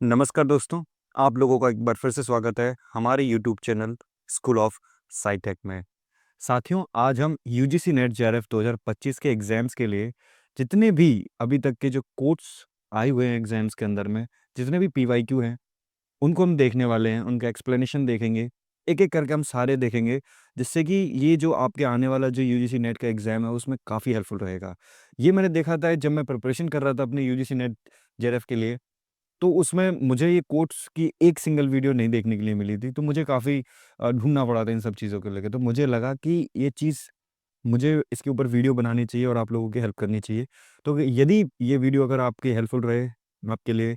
नमस्कार दोस्तों, आप लोगों का एक बार फिर से स्वागत है हमारे YouTube channel school of Scitech में। साथियों, आज हम यूजीसी नेट जेआरएफ 2025 के एग्ज़ाम्स के लिए जितने भी अभी तक के जो कोट्स आए हुए हैं एग्ज़ाम्स के अंदर में, जितने भी पीवाईक्यू हैं, उनको हम देखने वाले हैं, उनका एक्सप्लेनेशन देखेंगे। एक-एक करके हम सारे देखेंगे, जिससे कि ये जो आपके आने वाला जो यूजीसी नेट का एग्ज़ाम है, उसमें काफ़ी हेल्पफुल रहेगा। ये मैंने देखा था जब मैं प्रिपरेशन कर रहा था अपने यूजीसी नेट जेआरएफ के लिए, तो उसमें मुझे ये कोट्स की एक सिंगल वीडियो नहीं देखने के लिए मिली थी, तो मुझे काफ़ी ढूँढना पड़ा था इन सब चीज़ों को लेके। तो मुझे लगा कि ये चीज़ मुझे इसके ऊपर वीडियो बनानी चाहिए और आप लोगों की हेल्प करनी चाहिए। तो यदि ये वीडियो अगर आपकी हेल्पफुल रहे आपके लिए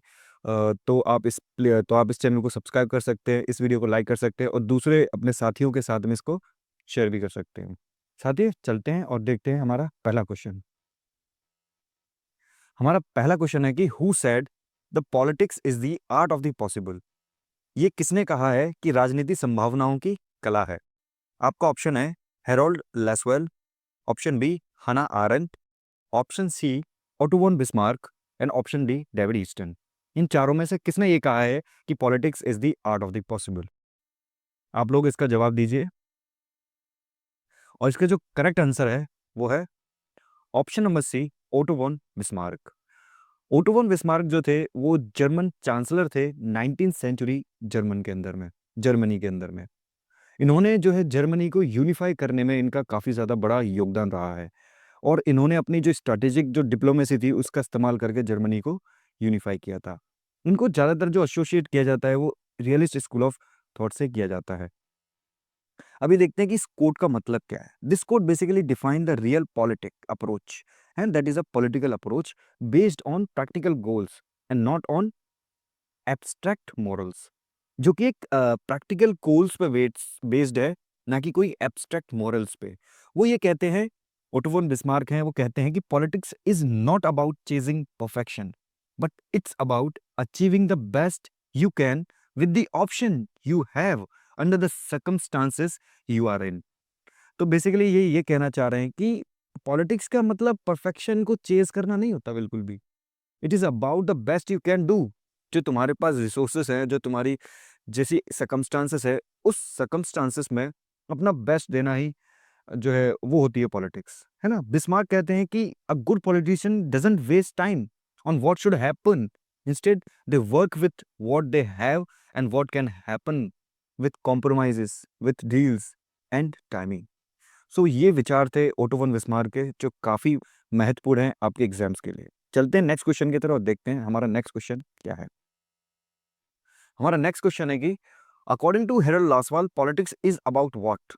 तो आप इस चैनल को सब्सक्राइब कर सकते हैं, इस वीडियो को लाइक कर सकते हैं और दूसरे अपने साथियों के साथ में इसको शेयर भी कर सकते हैं। साथियों, चलते हैं और देखते हैं हमारा पहला क्वेश्चन। हमारा पहला क्वेश्चन है कि who said the politics is the art of the possible. ये किसने कहा है कि राजनीति संभावनाओं की कला है? आपका ऑप्शन है Harold Lasswell, option B Hannah Arendt, option C Otto von Bismarck and option D David Easton. इन चारों में से किसने ये कहा है कि politics is the art of the possible? आप लोग इसका जवाब दीजिए और इसका जो करेक्ट आंसर है वो है option number C, Otto von Bismarck. Otto von Bismarck जो थे वो जर्मन चांसलर थे 19th सेंचुरी जर्मनी के अंदर में। इन्होंने जो है जर्मनी को यूनिफाई करने में इनका काफ़ी ज़्यादा बड़ा योगदान रहा है और इन्होंने अपनी जो स्ट्रैटेजिक जो डिप्लोमेसी थी उसका इस्तेमाल करके जर्मनी को यूनिफाई किया था। इनको ज़्यादातर जो एसोसिएट किया जाता है वो रियलिस्ट स्कूल ऑफ थॉट से किया जाता है। अभी देखते हैं कि इस कोड का मतलब क्या है। This code basically define the real politic approach and that is a political approach based on practical goals and not on abstract morals. जो कि एक प्रैक्टिकल गोल्स पे बेस्ड है, ना कि कोई एब्स्ट्रैक्ट मॉरल्स पे। वो ये कहते हैं, ओटो वॉन बिस्मार्क हैं, वो कहते हैं कि politics is not about chasing perfection but it's about achieving the best you can with the option you have under the circumstances you are in. तो बेसिकली ये कहना चाह रहे हैं कि पॉलिटिक्स का मतलब परफेक्शन को चेज करना नहीं होता बिल्कुल भी। It is about the best you can do. जो तुम्हारे पास रिसोर्सेस हैं, जो तुम्हारी जैसी सर्कमस्टांसेस है, उस सर्कमस्टांसेस में अपना बेस्ट देना ही जो है वो होती है पॉलिटिक्स, है ना। बिस्मार्क कहते हैं कि a good politician doesn't waste time on what should happen, instead they work with what they have and what can happen with compromises, with deals and timing. So ये विचार थे ओटो वन बिस्मार्क के, जो काफी महत्वपूर्ण हैं आपके exams के लिए। चलते हैं नेक्स्ट क्वेश्चन की तरफ और देखते हैं हमारा नेक्स्ट क्वेश्चन क्या है। हमारा नेक्स्ट क्वेश्चन है कि according to Harold Lasswell politics is about what.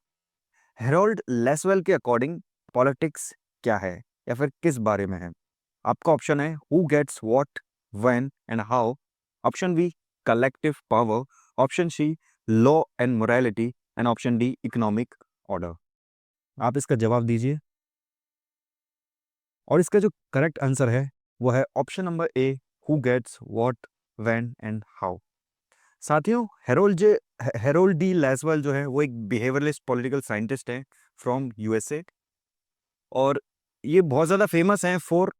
Harold Lasswell के अकॉर्डिंग पॉलिटिक्स क्या है या फिर किस बारे में है? आपका ऑप्शन है who gets what, when and how, option B collective power, option C law and morality and option D economic order. आप इसका जवाब दीजिए और इसका जो करेक्ट आंसर है वो है option number A, who gets what, when and how. साथियों, हेरोल्ड डी लेसवेल जो है वो एक बिहेवियरलिस्ट पॉलिटिकल साइंटिस्ट है फ्रॉम यूएसए और ये बहुत ज़्यादा फेमस हैं फॉर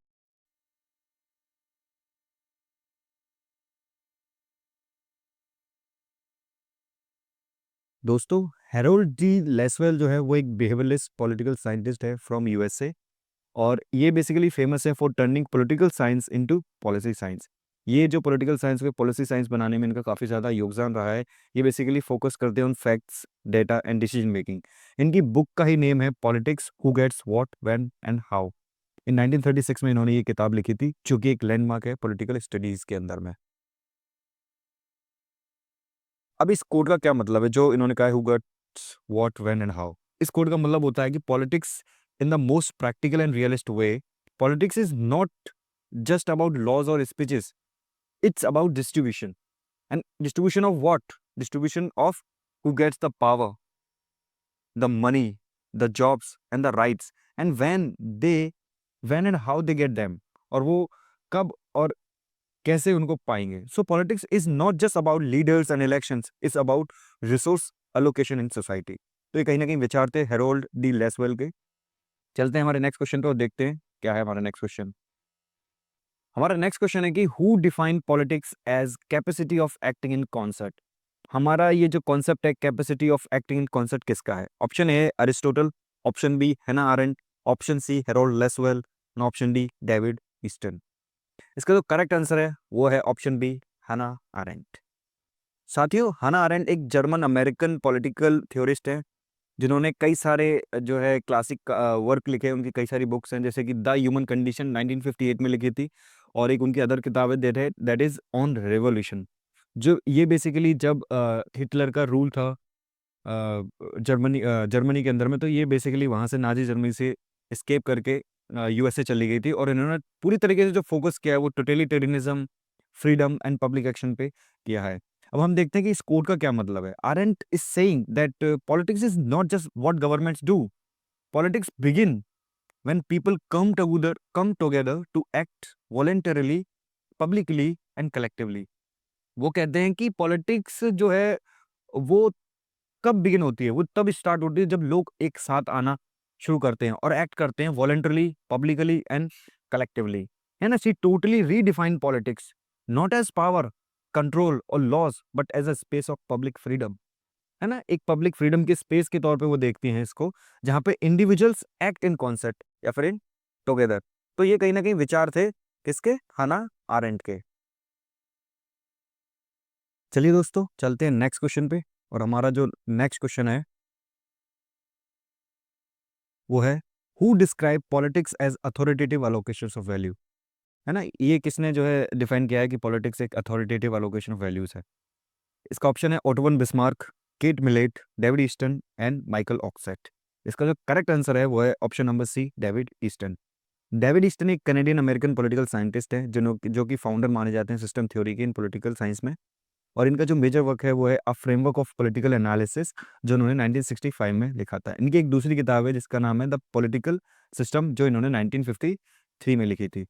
दोस्तों, हेरोल्ड डी लेसवेल जो है वो एक बिहेवियरलिस्ट पॉलिटिकल साइंटिस्ट है फ्रॉम यूएसए और ये बेसिकली फेमस है for turning political science into policy science. ये जो पॉलिटिकल साइंस को पॉलिसी साइंस बनाने में इनका काफ़ी ज़्यादा योगदान रहा है। ये बेसिकली फोकस करते हैं on facts, data and decision making. इनकी बुक का ही नेम है politics, who gets what, when and how. In 1936 में इन्होंने ये किताब लिखी थी, जो कि एक लैंडमार्क है पॉलिटिकल स्टडीज़ के अंदर में। अब इस कोड का क्या मतलब है जो इन्होंने कहा है, who gets what, when and how. इस कोड का मतलब होता है कि politics in the most practical and realist way, politics is not just about laws or speeches. It's about distribution. And distribution of what? Distribution of who gets the power, the money, the jobs, and the rights, and when and how they get them. और वो कब और कैसे उनको पाएंगे. So politics is not just about leaders and elections. It's about resource allocation in society. तो ये कहीं ना कहीं विचार थे हेरोल्ड डी लेसवेल के। चलते हैं हमारे नेक्स्ट क्वेश्चन पे और देखते हैं क्या है हमारा नेक्स्ट क्वेश्चन। हमारा नेक्स्ट क्वेश्चन है कि who define politics as capacity of acting in concert. हमारा ये जो कॉन्सेप्ट है capacity of acting in concert किसका है? Option A Aristotle, option B Hannah Arendt, option C Harold Lasswell और ऑप्शन डी डेविड ईस्टन। इसका जो करेक्ट आंसर है वो है ऑप्शन बी हैना आरेंट। साथियों, हैना आरेंट एक जर्मन अमेरिकन पॉलिटिकल थ्योरिस्ट है जिन्होंने कई सारे जो है क्लासिक वर्क लिखे हैं। उनकी कई सारी बुक्स हैं जैसे कि द ह्यूमन कंडीशन 1958 में लिखी थी, और एक उनकी अदर किताब है दैट इज ऑन रेवोल्यूशन। जो ये बेसिकली जब हिटलर का रूल था जर्मनी के अंदर में, तो ये बेसिकली वहाँ से नाजी जर्मनी से एस्केप करके यूएसए चली गई थी, और इन्होंने पूरी तरीके से जो फोकस किया है वो totalitarianism, freedom and public action पे किया है। अब हम देखते हैं कि इस कोड का क्या मतलब है। Arendt is saying that politics is not just what governments do, politics begin when people come together to act voluntarily, publicly and collectively. वो कहते हैं कि पॉलिटिक्स जो है वो कब बिगिन होती है, वो तब स्टार्ट होती है जब लोग एक साथ आना शुरू करते हैं और एक्ट करते हैं वॉलंटरली, पब्लिकली एंड कलेक्टिवली। है ना? She totally redefine politics not as power, control और laws but as a space of public freedom. है ना? एक पब्लिक फ्रीडम के स्पेस के तौर पे वो देखती हैं इसको, जहां पे इंडिविजुअल्स एक्ट इन कॉन्सेप्ट या फिर इन टुगेदर। तो ये कहीं ना कहीं विचार थे किसके? हाना आरेंट के। चलिए दोस्तों, चलते हैं नेक्स्ट क्वेश्चन पे। और हमारा जो नेक्स्ट क्वेश्चन है वो है who describe politics as authoritative allocations of value. है ना? ये किसने जो है डिफाइन किया है कि पॉलिटिक्स एक अथॉरिटेटिव अलोकेशन ऑफ वैल्यूज है? इसका ऑप्शन है Otto von Bismarck, Kate Millett, David Easton and Michael Oakeshott. इसका जो करेक्ट आंसर है वो है option number C, David Easton. David Easton एक कैनेडियन अमेरिकन पॉलिटिकल साइंटिस्ट है जो कि फाउंडर माने जाते हैं सिस्टम थ्योरी के इन पॉलिटिकल साइंस में। और इनका जो मेजर वर्क है वो है a framework of political analysis, जो इन्होंने 1965 में लिखा था। इनकी एक दूसरी किताब है जिसका नाम है द पॉलिटिकल सिस्टम, जो इन्होंने 1953 में लिखी थी।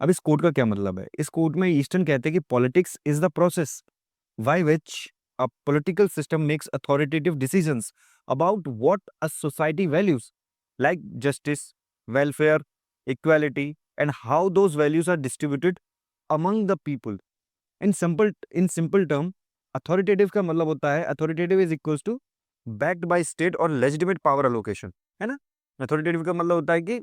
अब इस कोट का क्या मतलब है? इस कोट में ईस्टन कहते हैं कि politics is the process by which a political system makes authoritative decisions about what a society values, like justice, welfare, equality, and how those values are distributed among the people. In simple term, authoritative का मतलब होता है authoritative is equals to backed by state और legitimate power allocation, है ना? authoritative का मतलब होता है कि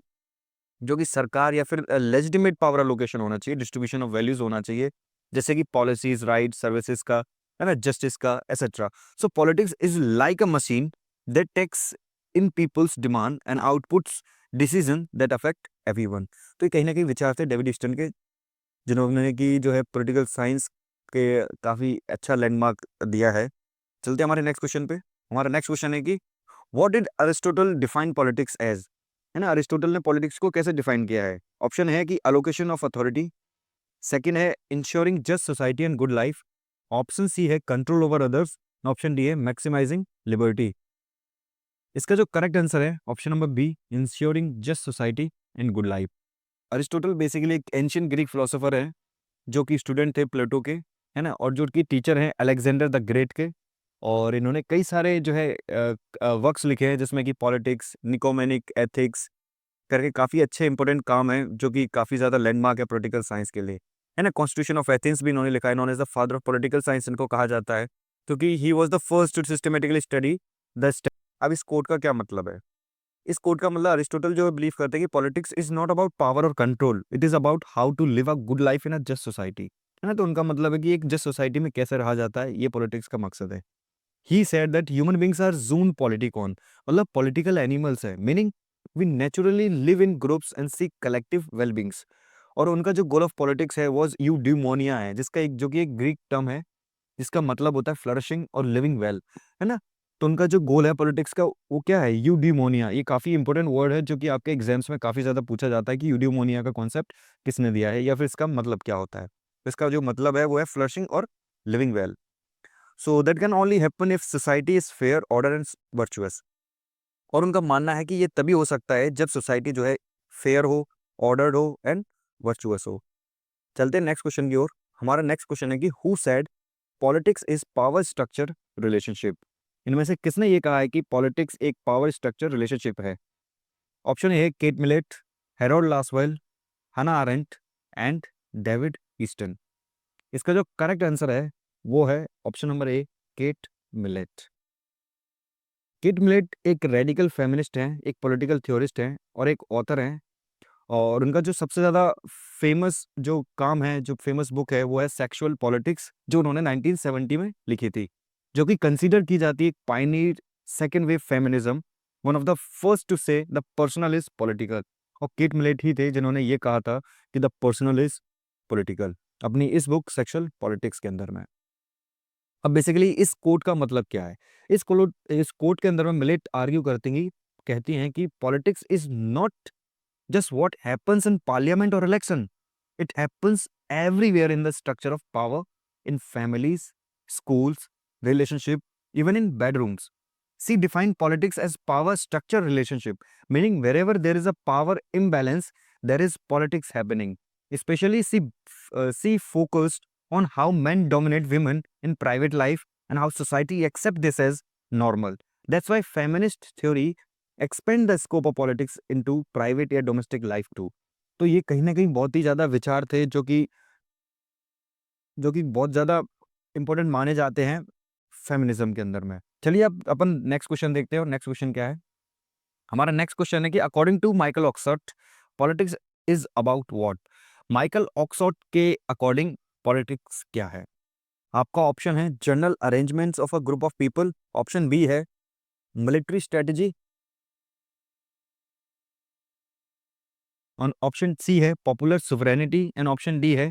जो कि सरकार या फिर लेजिटिमेट पावर अलोकेशन होना चाहिए, डिस्ट्रीब्यूशन ऑफ वैल्यूज होना चाहिए, जैसे कि पॉलिसीज, राइट, सर्विसेज का, है ना, जस्टिस का, etcetera. So politics is like a machine that takes in people's demand and outputs decision that affect everyone. तो ये कहीं ना कहीं विचार थे डेविड ईस्टन के, जिन्होंने कि जो है पॉलिटिकल साइंस के काफी अच्छा लैंडमार्क दिया है। चलते हैं हमारे नेक्स्ट क्वेश्चन पे। हमारा नेक्स्ट क्वेश्चन है कि what did Aristotle define politics as. है ना? अरिस्टोटल ने पॉलिटिक्स को कैसे डिफाइन किया है? ऑप्शन है कि अलोकेशन ऑफ अथॉरिटी, सेकंड है ensuring just society and good life, option C है control over others, option D है मैक्सिमाइजिंग लिबर्टी। इसका जो करेक्ट आंसर है option number B, ensuring just society and good life. Aristotle basically एक ancient Greek philosopher है जो कि student थे प्लेटो के, है ना, और जो कि टीचर हैं अलेक्जेंडर द ग्रेट के। और इन्होंने कई सारे जो है वर्क्स लिखे हैं जिसमें कि पॉलिटिक्स, निकोमेनिक एथिक्स करके काफ़ी अच्छे इंपॉर्टेंट काम है, जो कि काफ़ी ज़्यादा लैंडमार्क है पॉलिटिकल साइंस के लिए। है ना? कॉन्स्टिट्यूशन ऑफ एथेंस भी इन्होंने लिखा है। Known as the father of political science इनको कहा जाता है, क्योंकि he was the first to systematically study the. अब इस कोड का क्या मतलब है? इस कोड का मतलब अरिस्टोटल जो बिलीव करते हैं कि politics is not about power और control, it is about how to live a good life in a just society. है ना? तो उनका मतलब है कि एक जस्ट सोसाइटी में कैसे रहा जाता है, ये पॉलिटिक्स का मकसद है। He said that human beings are zoon politikon, मतलब पॉलिटिकल एनिमल्स है, meaning we naturally live in groups and seek collective wellbeings. और उनका जो गोल ऑफ पॉलिटिक्स है वो यूडिमोनिया है, जिसका एक जो कि एक ग्रीक टर्म है जिसका मतलब होता है फ्लरिशिंग और लिविंग वेल। है ना? तो उनका जो गोल है पॉलिटिक्स का वो क्या है? यूडिमोनिया। ये काफी इंपॉर्टेंट वर्ड है जो कि आपके एग्जाम्स में काफी ज्यादा पूछा जाता है कि यूडिमोनिया का कॉन्सेप्ट किसने दिया है या फिर इसका मतलब क्या होता है। तो इसका जो मतलब है वो है फ्लरिशिंग और living well. So that can only happen if society is fair, order and virtuous. और उनका मानना है कि ये तभी हो सकता है जब सोसाइटी जो है फेयर हो, ऑर्डर्ड हो एंड वर्चुअस हो। चलते हैं नेक्स्ट क्वेश्चन की ओर। हमारा नेक्स्ट क्वेश्चन है कि who said politics is power structure relationship. इनमें से किसने ये कहा है कि पॉलिटिक्स एक पावर स्ट्रक्चर रिलेशनशिप है? ऑप्शन ए है केट मिलेट, हेरोल्ड लासवेल, हना आरेंट एंड डेविड ईस्टन। इसका जो करेक्ट आंसर है वो है ऑप्शन नंबर ए, केट मिलेट। केट मिलेट एक रेडिकल फेमिनिस्ट हैं, एक पॉलिटिकल थ्योरिस्ट हैं और एक ऑथर हैं। और उनका जो सबसे ज़्यादा फेमस जो काम है, जो फेमस बुक है, वो है सेक्सुअल पॉलिटिक्स, जो उन्होंने 1970 में लिखी थी, जो कि कंसीडर की जाती है pioneer second wave feminism, one of the first to say the personal is political. और किट मिलेट ही थे जिन्होंने ये कहा था कि द पर्सनल इज पॉलिटिकल, अपनी इस बुक सेक्सुअल पॉलिटिक्स के अंदर में। अब बेसिकली इस कोट का मतलब क्या है? इस कोट के अंदर में मिलेट आर्ग्यू कहती हैं कि politics is not just what happens in parliament or election. It happens everywhere in the structure of power, in families, schools, relationship, even in bedrooms. She defined politics as power structure relationship, meaning wherever there is a power imbalance, there is politics happening. Especially she focused on how men dominate women in private life and how society accept this as normal. That's why feminist theory expand the scope of politics into private या domestic life to. तो ये कहीं ना कहीं बहुत ही ज़्यादा विचार थे जो कि बहुत ज़्यादा इंपॉर्टेंट माने जाते हैं फेमिनिज्म के अंदर में। चलिए अब अपन नेक्स्ट क्वेश्चन देखते हैं। और नेक्स्ट क्वेश्चन क्या है? हमारा नेक्स्ट क्वेश्चन है कि according to Michael Oxford, politics is about what? Michael Oxford के अकॉर्डिंग पॉलिटिक्स क्या है? आपका ऑप्शन है general arrangements of a group of people, option B है मिलिट्री स्ट्रेटजी, ऑप्शन सी है popular sovereignty and option D है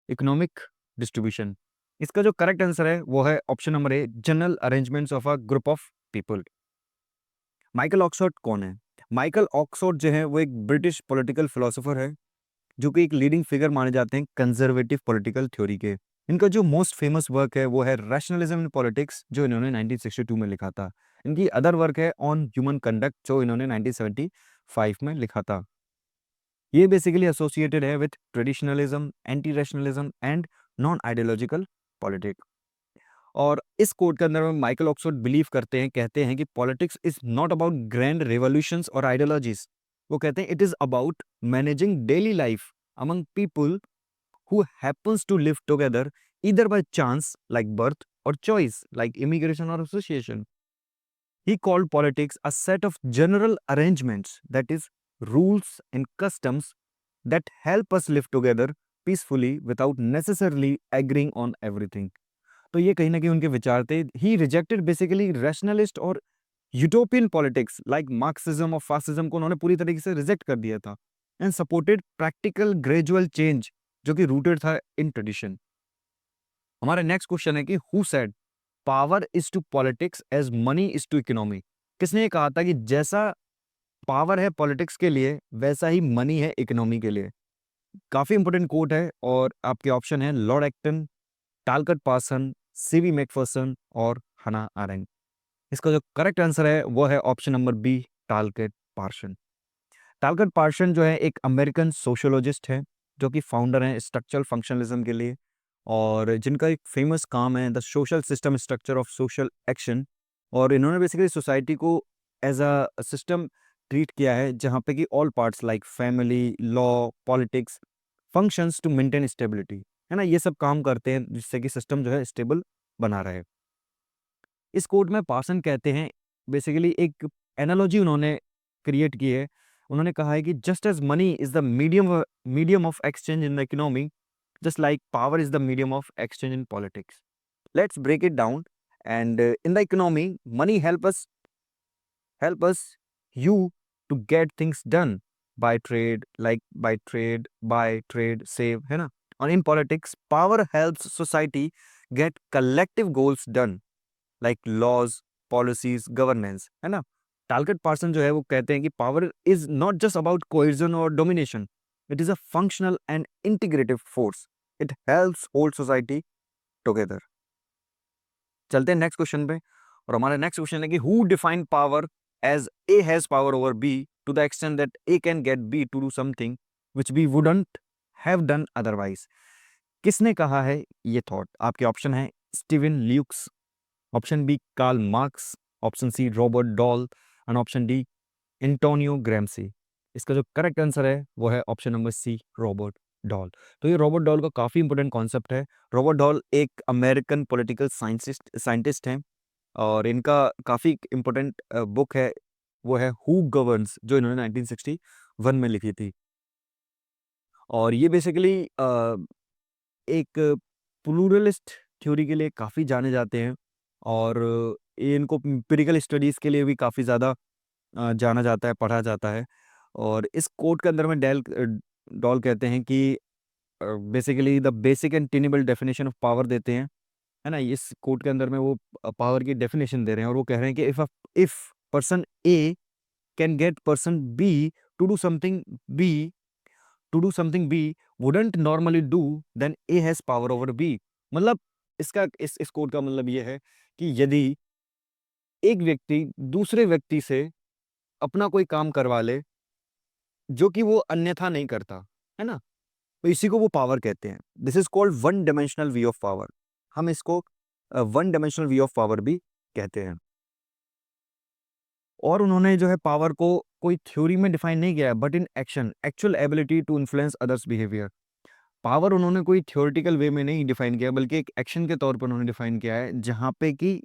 economic distribution. इसका जो करेक्ट आंसर है वो है option number A, general arrangements of a group of people. Michael Oxford कौन है? माइकल ऑक्सफोर्ड जो है वो एक ब्रिटिश पॉलिटिकल फिलोसोफर है, जो कि एक लीडिंग फिगर माने जाते हैं कंजर्वेटिव पॉलिटिकल थ्योरी के। इनका जो मोस्ट फेमस वर्क है वो है रैशनलिज्म इन पॉलिटिक्स, जो इन्होंने 1962 में लिखा था। इनकी अदर वर्क है ऑन ह्यूमन कंडक्ट, जो इन्होंने 1975 में लिखा था। ये बेसिकली एसोसिएटेड है with traditionalism, anti rationalism and non ideological politics. और इस कोड के अंदर में माइकल ऑक्सफोर्ड बिलीव करते हैं, कहते हैं कि politics is not about grand revolutions और आइडियोलॉजीज। वो कहते हैं it is about managing daily life among people who happens to live together either by chance like birth or choice like immigration or association. He called politics a set of general arrangements, that is, rules and customs that help us live together peacefully without necessarily agreeing on everything. तो ये कहीं ना कहीं उनके विचार थे। He rejected basically rationalist और utopian politics like Marxism और फासिज्म को उन्होंने पूरी तरीके से रिजेक्ट कर दिया था and supported practical gradual change, जो कि रूटेड था इन ट्रेडिशन। हमारा नेक्स्ट क्वेश्चन है कि who said power is to politics as money is to economy? किसने ये कहा था कि जैसा पावर है पॉलिटिक्स के लिए वैसा ही मनी है इकोनॉमी के लिए? काफी इंपोर्टेंट कोट है और आपके ऑप्शन है Lord Acton, Talcott Parson, CV Macpherson और हना आरेंग। इसका जो करेक्ट आंसर है वो है option number B, Talcott Parson. Talcott Parson जो है एक अमेरिकन सोशियोलॉजिस्ट है, जो कि फाउंडर हैं स्ट्रक्चरल फंक्शनलिज्म के लिए, और जिनका एक फेमस काम है the social system structure of social action. और इन्होंने बेसिकली सोसाइटी को एज अ सिस्टम ट्रीट किया है, जहाँ पे कि all parts like family, law, politics functions to maintain stability, है ना, ये सब काम करते हैं जिससे कि सिस्टम जो है स्टेबल बना रहे। इस कोड में पार्सन कहते हैं, बेसिकली एक एनालॉजी उन्होंने क्रिएट की है। उन्होंने कहा है कि just as money is the medium of exchange in the economy, just like power is the medium of exchange in politics. Let's break it down. And in the economy, money help us you to get things done by trade, like buy, trade, save, है ना? और in politics, power helps society get collective goals done, like laws, policies, governance, है ना? टालकट Parson जो है वो कहते हैं कि power is not just about coercion और domination, it is a functional and integrative force, it helps hold society together. चलते हैं नेक्स्ट क्वेश्चन पे। और हमारा नेक्स्ट क्वेश्चन है कि who define power as A has power over B to the extent that A can get B to do something which B wouldn't have done otherwise? किसने कहा है ये थॉट? आपके ऑप्शन है Steven Lukes, option B Karl Marx, option C Robert Dahl and option D Antonio Gramsci. इसका जो correct answer है वो है option number C, Robert Dahl. तो ये रॉबर्ट डॉल का काफ़ी इंपॉर्टेंट कॉन्सेप्ट है। रॉबर्ट डॉल एक अमेरिकन पॉलिटिकल साइंटिस्ट हैं और इनका काफ़ी इंपॉर्टेंट बुक है, वो है हु गवर्न्स, जो इन्होंने 1961 में लिखी थी। और ये बेसिकली एक प्लूरलिस्ट थ्योरी के लिए काफ़ी जाने जाते हैं और ये इनको एम्पिरिकल स्टडीज़ के लिए भी काफ़ी ज़्यादा जाना जाता है, पढ़ा जाता है। और इस कोट के अंदर में डॉल कहते हैं कि basically the basic and tenable definition of power देते हैं, है ना? इस कोट के अंदर में वो पावर की डेफिनेशन दे रहे हैं और वो कह रहे हैं कि if person A can get person B to do something B to do something B wouldn't normally do, then A has power over B. मतलब इसका इस कोट का मतलब ये है कि यदि एक व्यक्ति दूसरे व्यक्ति से अपना कोई काम करवा ले जो कि वो अन्यथा नहीं करता, है ना? तो इसी को वो पावर कहते हैं। This is called one dimensional view of power. हम इसको one dimensional view of power भी कहते हैं। और उन्होंने जो है पावर को कोई थ्योरी में डिफाइन नहीं किया है, but in action, actual ability to influence others behaviour. Power उन्होंने कोई थ्योरेटिकल वे में नहीं डिफाइन किया, बल्कि एक एक्शन के तौर पर उन्होंने डिफाइन किया है, जहां पे कि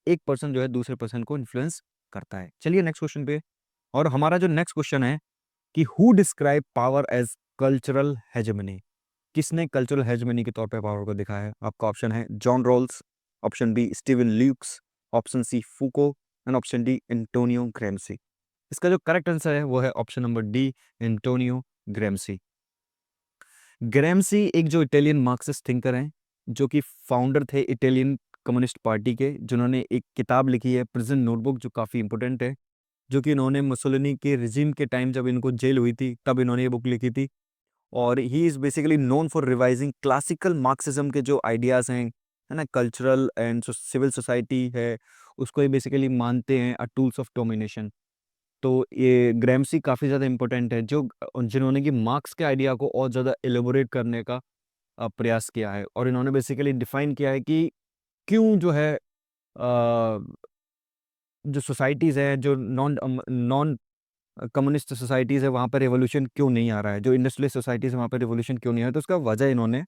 एक पर्सन जो है दूसरे पर्सन को इन्फ्लुएंस करता है। चलिए नेक्स्ट क्वेश्चन पे। और हमारा जो नेक्स्ट क्वेश्चन है कि who describe power as cultural hegemony. किसने कल्चरल हेजेमनी के तौर पे पावर को दिखाया है? आपका ऑप्शन है John Rawls, option B Steven Lukes, option C Foucault and option D Antonio Gramsci. इसका जो करेक्ट आंसर है वो है option number D, Antonio Gramsci. Gramsci एक जो इटालियन मार्क्सिस्ट थिंकर हैं, जो कि फाउंडर थे इटालियन कम्युनिस्ट पार्टी के, जिन्होंने एक किताब लिखी है प्रिजन नोटबुक, जो काफ़ी इंपॉर्टेंट है, जो कि इन्होंने मुसोलिनी के रिजीम के टाइम जब इनको जेल हुई थी तब इन्होंने ये बुक लिखी थी। और he is basically known for revising classical Marxism के जो आइडियाज़ हैं, है ना? कल्चरल एंड सिविल सोसाइटी है, उसको ये बेसिकली मानते हैं टूल्स ऑफ डोमिनेशन। तो ये ग्रैम्सी काफ़ी ज़्यादा इंपॉर्टेंट है, जो जिन्होंने कि मार्क्स के आइडिया को और ज़्यादा एलेबोरेट करने का प्रयास किया है। और इन्होंने बेसिकली डिफाइन किया है कि क्यों जो है जो सोसाइटीज़ हैं, जो नॉन कम्युनिस्ट सोसाइटीज़ है, वहाँ पे रिवॉल्यूशन क्यों नहीं आ रहा है, जो इंडस्ट्रियलिस्ट सोसाइटीज़ है वहाँ पे रिवॉल्यूशन क्यों नहीं आ रहा है, तो उसका वजह इन्होंने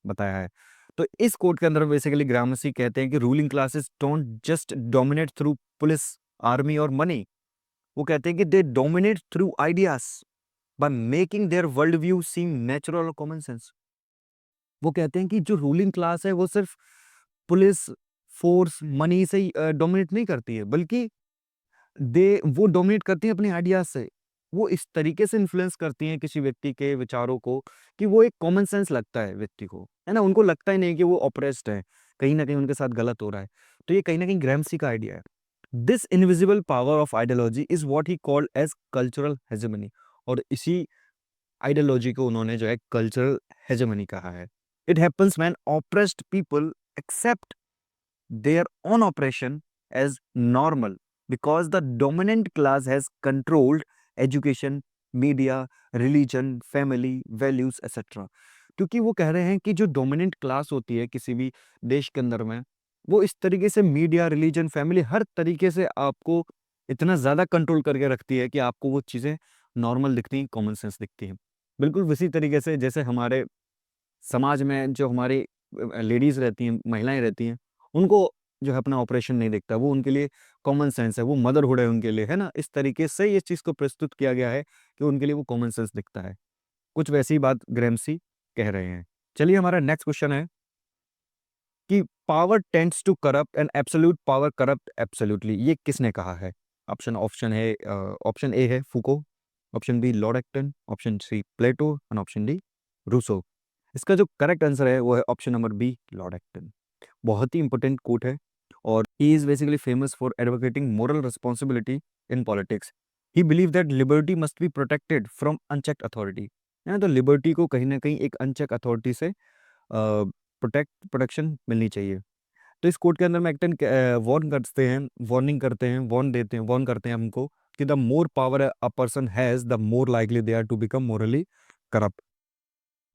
बताया है। तो इस कोट के अंदर बेसिकली ग्रामसी कहते हैं कि ruling classes don't just dominate through police, army और मनी। वो कहते हैं कि they dominate through ideas by making their world view seem natural और कॉमन सेंस। वो कहते हैं कि जो रूलिंग क्लास है वो सिर्फ पुलिस, फोर्स, मनी से ही डोमिनेट नहीं करती है, बल्कि दे वो डोमिनेट करती हैं अपने आइडियाज से। वो इस तरीके से इन्फ्लुएंस करती हैं किसी व्यक्ति के विचारों को कि वो एक कॉमन सेंस लगता है व्यक्ति को, है ना? उनको लगता ही नहीं कि वो ऑप्रेस्ड है, कहीं ना कहीं उनके साथ गलत हो रहा है। तो ये कहीं ना कहीं ग्रैम्सी का आइडिया है। This invisible power of ideology is what he called as cultural hegemony. और इसी आइडियोलॉजी को उन्होंने जो है कल्चरल हेजेमनी कहा है। It happens when oppressed people accept their own oppression as normal because the dominant class has controlled education, media, religion, family, values, etc. क्योंकि वो कह रहे हैं कि जो डोमिनेंट क्लास होती है किसी भी देश के अंदर में, वो इस तरीके से मीडिया, रिलीजन, फैमिली, हर तरीके से आपको इतना ज़्यादा कंट्रोल करके रखती है कि आपको वो चीज़ें नॉर्मल दिखती हैं, कॉमन सेंस दिखती हैं। बिल्कुल उसी तरीके से जैसे हमारे समाज में जो हमारी लेडीज़ रहती हैं, महिलाएँ रहती हैं, उनको जो है अपना ऑपरेशन नहीं दिखता, वो उनके लिए कॉमन सेंस है, वो मदरहुड है उनके लिए, है ना? इस तरीके से ये चीज़ को प्रस्तुत किया गया है कि उनके लिए वो कॉमन सेंस दिखता है। कुछ वैसी ही बात ग्रैम्सी कह रहे हैं। चलिए हमारा नेक्स्ट क्वेश्चन है कि power tends to corrupt and absolute power corrupt absolutely. ये किसने कहा है? ऑप्शन ए है Foucault, option B Lord Acton, option C Plato and option D Rousseau. इसका जो करेक्ट आंसर है वो है option number B, Lord Acton. बहुत ही इंपॉर्टेंट कोट है और he is basically famous for advocating moral responsibility in politics. He believe that liberty must be protected from unchecked authority. है ना? तो लिबर्टी को कहीं ना कहीं एक अनचेक अथॉरिटी से प्रोटेक्शन मिलनी चाहिए। तो इस कोर्ट के अंदर में एक्टन वार्न करते हैं, वार्निंग करते हैं, वार्न करते हैं हमको कि the more power a person has, the more likely they are to become morally corrupt.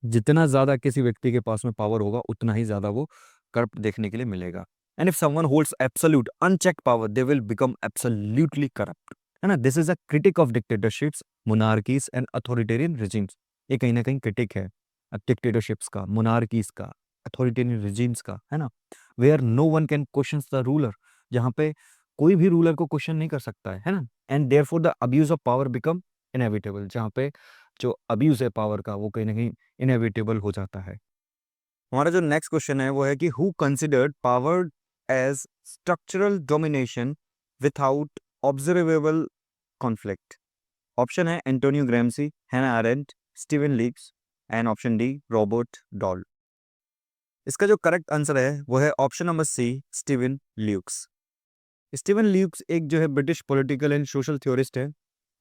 जितना ज़्यादा किसी व्यक्ति के पास में पावर होगा, उतना ही ज़्यादा वो करप्ट देखने के लिए मिलेगा। And if someone holds absolute unchecked power, they will become absolutely corrupt. है ना? This is a critic of dictatorships, monarchies and authoritarian regimes. ये कहीं ना कहीं क्रिटिक है। डिक्टेटरशिप्स का, मोनार्कीज का, अथॉरिटेरियन रिजीम्स का, है ना, where no one can question the ruler, जहाँ पे कोई भी रूलर को क्वेश्चन नहीं कर सकता है ना, and therefore the abuse of power become inevitable, जहाँ पे जो अब्यूज है पावर का वो कहीं ना कहीं इनएविटेबल हो जाता है। हमारा जो नेक्स्ट क्वेश्चन है वो है कि who considered power as structural domination without observable conflict. Option है Antonio Gramsci, Hannah Arendt, Steven Lukes and option D Robert Dahl. इसका जो करेक्ट आंसर है वो है option number C, Steven Lukes. Steven Lukes एक जो है British political and social theorist है।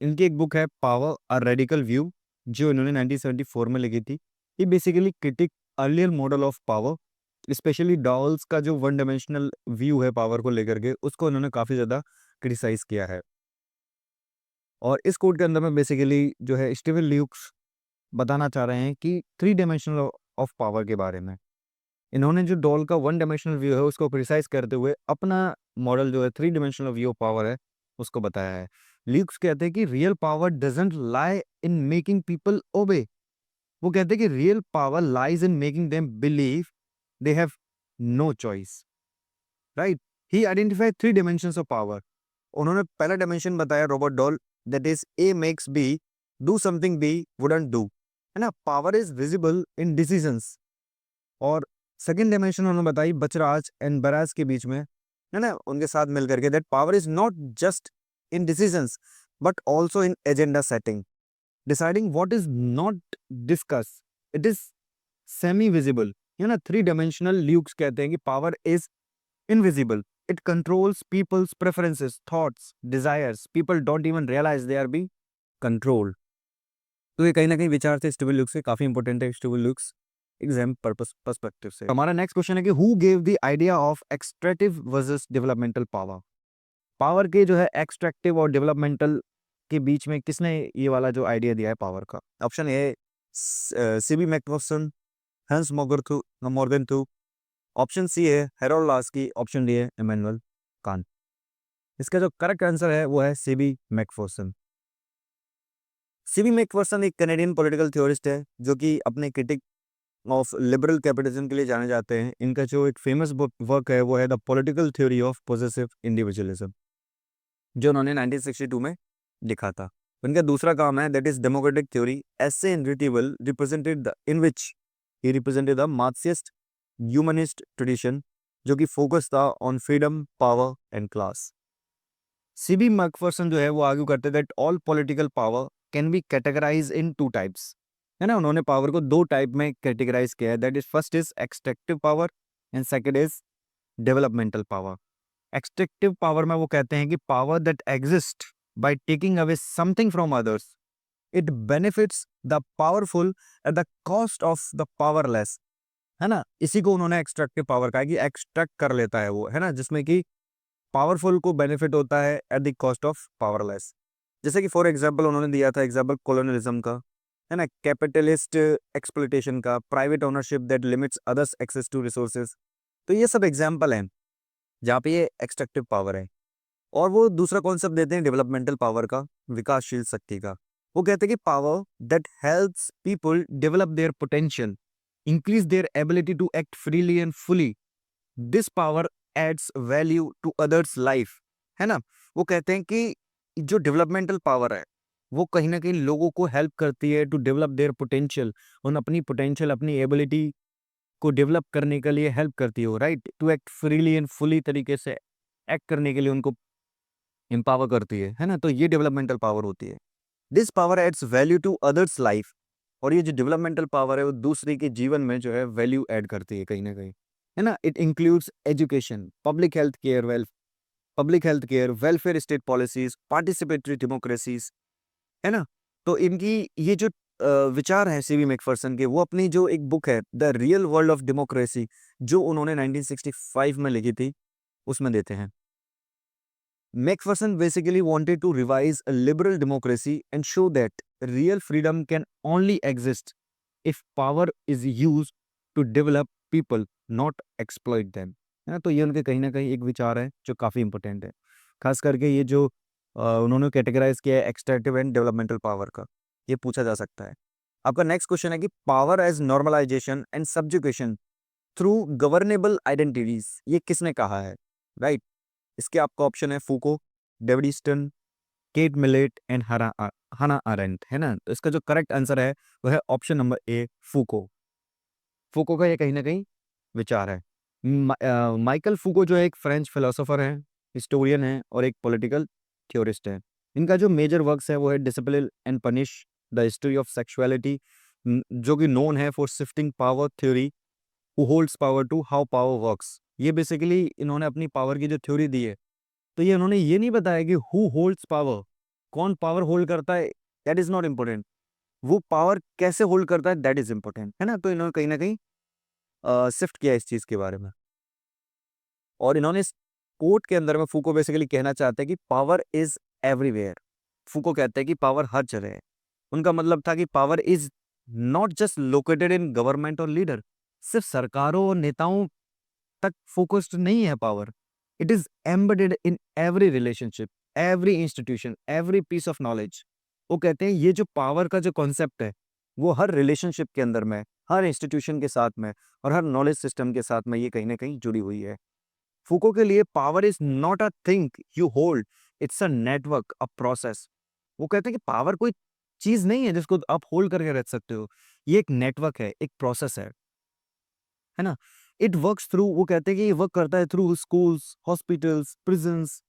इनकी एक बुक है पावर अ रेडिकल व्यू, जो इन्होंने 1974 में लिखी थी। ये basically critic earlier model of power, specially dolls का जो वन डायमेंशनल व्यू है पावर को लेकर के, उसको इन्होंने काफ़ी ज़्यादा क्रिटिसाइज किया है। और इस कोड के अंदर में बेसिकली जो है स्टीवन ल्यूक्स बताना चाह रहे हैं कि थ्री डायमेंशनल ऑफ पावर के बारे में। इन्होंने जो डॉल का वन डायमेंशनल व्यू है उसको क्रिटिसाइज करते हुए अपना मॉडल जो है three dimensional view of power है उसको बताया है। ल्यूक्स कहते हैं कि real power doesn't lie in making people obey. वो कहते हैं कि real power lies in making them believe they have no choice, right. He identified three dimensions of power. उन्होंने पहला डायमेंशन बताया Robert Dahl, that is A makes B do something B wouldn't do, है ना, power is visible in decisions. और second dimension उन्होंने बताई बचराज and barrage के बीच में, है ना, उनके साथ मिलकर के, that power is not just in decisions but also in agenda setting, deciding what is not discuss, it is semi visible, है ना। थ्री डायमेंशनल ल्यूक्स कहते हैं कि power is invisible, it controls people's preferences, thoughts, desires, people don't even realise they are being controlled. तो ये कहीं ना कहीं विचार थे स्टीवन ल्यूक्स के, काफी इंपॉर्टेंट है Steven Luke's exam purpose perspective से। हमारा नेक्स्ट क्वेश्चन है कि who gave the idea of extractive versus developmental power. Power के जो है एक्सट्रैक्टिव और डेवलपमेंटल के बीच में किसने ये वाला जो आइडिया दिया है पावर का। ऑप्शन ए सीबी मैकफर्सन, हंस मॉर्गनथु, ऑप्शन सी है हेरोल्ड लास्की, ऑप्शन डी है इमैनुअल कांट। इसका जो करेक्ट आंसर है वो है सीबी मैकफर्सन। सीबी मैकफर्सन एक कैनेडियन पॉलिटिकल थ्योरिस्ट है जो कि अपने क्रिटिक ऑफ लिबरल कैपिटलिज्म के लिए जाने जाते हैं। इनका जो एक फेमस वर्क है वो है the political theory of possessive individualism, जो उन्होंने 1962 में लिखा था। उनका दूसरा काम है that is democratic theory, essay in retrieval represented the in which he represented the Marxist humanist tradition, जो कि फोकस था on freedom, power and class. CB Macpherson जो है वो आर्ग्यू करते that all political power can be categorise in two types, है ना। उन्होंने पावर को दो टाइप में कैटेगराइज किया है, that is first is extractive power and second is developmental power. Extractive power में वो कहते हैं कि power that exist by taking away something from others, it benefits the powerful at the cost of the powerless, है ना। इसी को उन्होंने एक्सट्रैक्टिव पावर कहा कि एक्सट्रैक्ट कर लेता है वो, है ना, जिसमें कि पावरफुल को बेनिफिट होता है at the cost of powerless. जैसे कि फॉर एग्जांपल उन्होंने दिया था एग्जांपल कॉलोनियलिज्म का, है ना, कैपिटलिस्ट एक्सप्लॉइटेशन का, private ownership that limits others access to resources. तो ये सब एग्जांपल हैं जहाँ पे ये एक्सट्रैक्टिव पावर है। और वो दूसरा कॉन्सेप्ट देते हैं डेवलपमेंटल पावर का, विकासशील शक्ति का। वो कहते हैं कि power that helps people develop their potential, increase their ability to act freely and fully, this power adds value to others life, है ना। वो कहते हैं कि जो डेवलपमेंटल पावर है वो कहीं ना कहीं लोगों को हेल्प करती है टू डेवलप देयर पोटेंशियल, उन अपनी पोटेंशियल, अपनी एबिलिटी को डेवलप करने के लिए हेल्प करती है, right, to act freely and fully तरीके से एक्ट करने के लिए उनको एम्पावर करती है ना। तो ये डेवलपमेंटल पावर होती है। This power adds value to others life, और ये जो डेवलपमेंटल पावर है वो दूसरे के जीवन में जो है वैल्यू ऐड करती है कहीं ना कहीं, है ना। It includes education, public health care, welfare state policies, participatory democracies, है ना। तो इनकी ये जो विचार है सीबी मैकफर्सन के, वो अपनी जो एक बुक है the real world of democracy, जो उन्होंने 1965 में लिखी थी, उसमें देते हैं। McPherson basically wanted to revise a liberal democracy and show that real freedom can only exist if power is used to develop people, not exploit them, है ना। तो ये उनके कहीं ना कहीं एक विचार है जो काफ़ी इंपॉर्टेंट है, खास करके ये जो उन्होंने कैटेगराइज किया है एक्सट्रैक्टिव एंड डेवलपमेंटल पावर का, ये पूछा जा सकता है। आपका नेक्स्ट क्वेश्चन है कि power as normalisation and subjugation through governable identities, ये किसने कहा है? राइट इसके आपका ऑप्शन है Foucault, David Easton, Kate Millett and Hannah Arendt, है ना? तो इसका जो करेक्ट आंसर है वो है ऑप्शन नंबर ए, फूको। फूको का ये कहीं ना कहीं विचार है। माइकल फूको जो है एक फ्रेंच फिलोसोफर है, हिस्टोरियन है और एक पॉलिटिकल थ्योरिस्ट है। इनका जो मेजर वर्क्स है वो है discipline and punish, the history of sexuality, जो कि नोन है for shifting power theory, who holds power to how power works. ये बेसिकली इन्होंने अपनी पावर की जो थ्योरी दी है, तो ये उन्होंने ये नहीं बताया कि हु होल्ड्स पावर, कौन पावर होल्ड करता है, दैट इज नॉट इम्पोर्टेंट। वो पावर कैसे होल्ड करता है दैट इज इम्पोर्टेंट, है ना? तो इन्होंने कहीं ना कहीं शिफ्ट किया इस चीज के बारे में। और इन्होंने इस कोट के अंदर में फूको बेसिकली कहना चाहते हैं कि पावर इज एवरीवेयर। फूको कहते हैं कि पावर हर जगह है। उनका मतलब था कि power is not just located in government और लीडर, सिर्फ सरकारों और नेताओं तक फोकस्ड नहीं है power. It is embedded in every relationship, every institution, every piece of knowledge. वो कहते हैं ये जो पावर का जो कॉन्सेप्ट है वो हर रिलेशनशिप के अंदर में, हर इंस्टीट्यूशन के साथ में और हर नॉलेज सिस्टम के साथ में ये कहीं ना कहीं जुड़ी हुई है। फूको के लिए power is not a thing you hold, it's a network, a process. वो कहते हैं कि पावर कोई चीज नहीं है जिसको आप होल्ड करके रख सकते हो, ये एक नेटवर्क है, एक प्रोसेस है ना? इट वर्क्स थ्रू, वो कहते हैं कि ये वर्क करता है through schools, hospitals, prisons,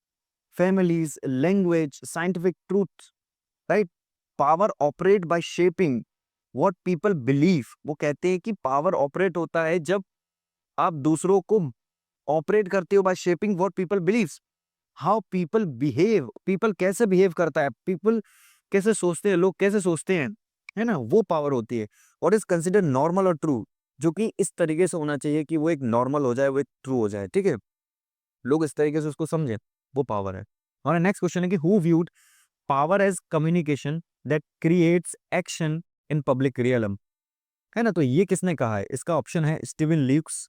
families, language, scientific truth, right? Power operate by shaping what people believe. वो कहते हैं कि पावर ऑपरेट होता है जब आप दूसरों को ऑपरेट करते हो by shaping what people believes, how people behave, people कैसे बिहेव करता है, पीपल कैसे सोचते हैं, लोग कैसे सोचते हैं, है ना? वो पावर होती है। और इज कंसिडर नॉर्मल और ट्रू, जो कि इस तरीके से होना चाहिए कि वो एक नॉर्मल हो जाए, वो एक ट्रू हो जाए, ठीक है? लोग इस तरीके से उसको समझें, वो पावर है। हमारा नेक्स्ट क्वेश्चन है कि who viewed power as communication that creates action in public realm, है ना? तो ये किसने कहा है? इसका ऑप्शन है Steven Lukes,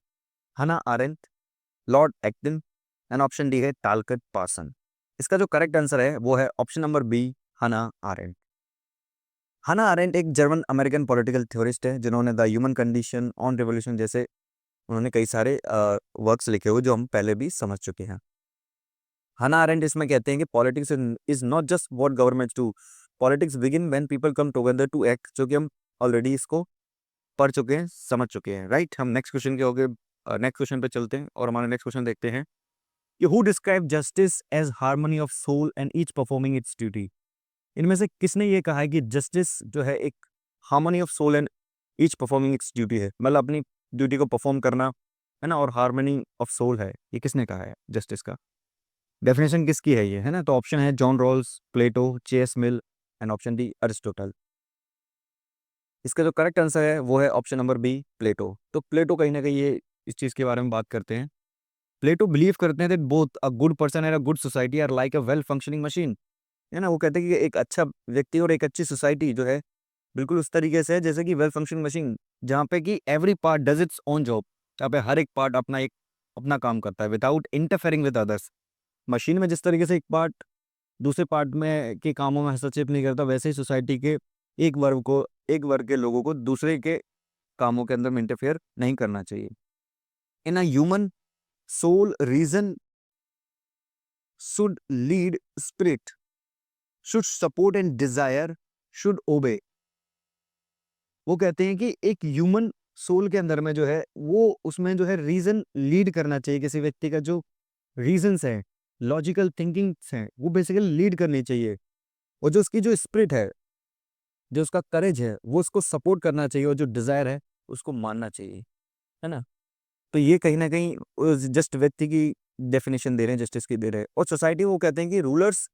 Hannah Arendt, Lord Acton and option D है टालकट पार्सन। इसका जो करेक्ट आंसर है वो है option number B, Hannah aren't. हना आरेंट एक जर्मन अमेरिकन पॉलिटिकल थ्योरिस्ट है जिन्होंने the human condition, on revolution जैसे उन्होंने कई सारे वर्क्स लिखे हुए जो हम पहले भी समझ चुके हैं। हना आरेंट इसमें कहते हैं कि politics is not just what governments do, politics begin when people come together to act, जो कि हम ऑलरेडी इसको पढ़ चुके हैं, समझ चुके हैं, राइट? हम नेक्स्ट क्वेश्चन के होगे, नेक्स्ट क्वेश्चन पे चलते हैं और हमारा नेक्स्ट क्वेश्चन देखते हैं कि who describe justice as harmony of soul and each performing its duty. इनमें से किसने ये कहा है कि जस्टिस जो है एक harmony of soul and each performing its duty है, मतलब अपनी ड्यूटी को परफॉर्म करना, है ना? और हार्मनी ऑफ सोल है, ये किसने कहा है जस्टिस का? डेफिनेशन किसकी है ये, है ना? तो ऑप्शन है John Rawls, Plato, JS Mill and option D Aristotle. इसका जो करेक्ट आंसर है वो है ऑप्शन नंबर बी, प्लेटो। तो प्लेटो कहीं ना कहीं ये इस चीज़ के बारे में बात करते हैं। प्लेटो बिलीव करते हैं that both a good person and a good society are like a well functioning machine, है ना? वो कहते हैं कि एक अच्छा व्यक्ति और एक अच्छी सोसाइटी जो है बिल्कुल उस तरीके से है जैसे कि वेल फंक्शनिंग मशीन, जहाँ पे कि every part does its own job, जहाँ पे हर एक पार्ट अपना काम करता है without interfering with others. Machine में जिस तरीके से एक पार्ट दूसरे पार्ट में के कामों में हस्तक्षेप नहीं करता, वैसे ही सोसाइटी के एक वर्ग के लोगों को दूसरे के कामों के अंदर में इंटरफेयर नहीं करना चाहिए। In a human soul reason should lead, spirit should support and desire should obey. वो कहते हैं कि एक ह्यूमन सोल के अंदर में जो है वो उसमें जो है रीजन लीड करना चाहिए, किसी व्यक्ति का जो रीजंस है, लॉजिकल थिंकिंग्स हैं, वो बेसिकली लीड करनी चाहिए। और जो उसकी जो स्पिरिट है, जो उसका करेज है, वो उसको सपोर्ट करना चाहिए और जो डिजायर है उसको मानना चाहिए, है ना? तो ये कहीं ना कहीं जस्ट व्यक्ति की डेफिनेशन दे रहे हैं, जस्टिस की दे रहे हैं। और सोसाइटी वो कहते हैं कि रूलर्स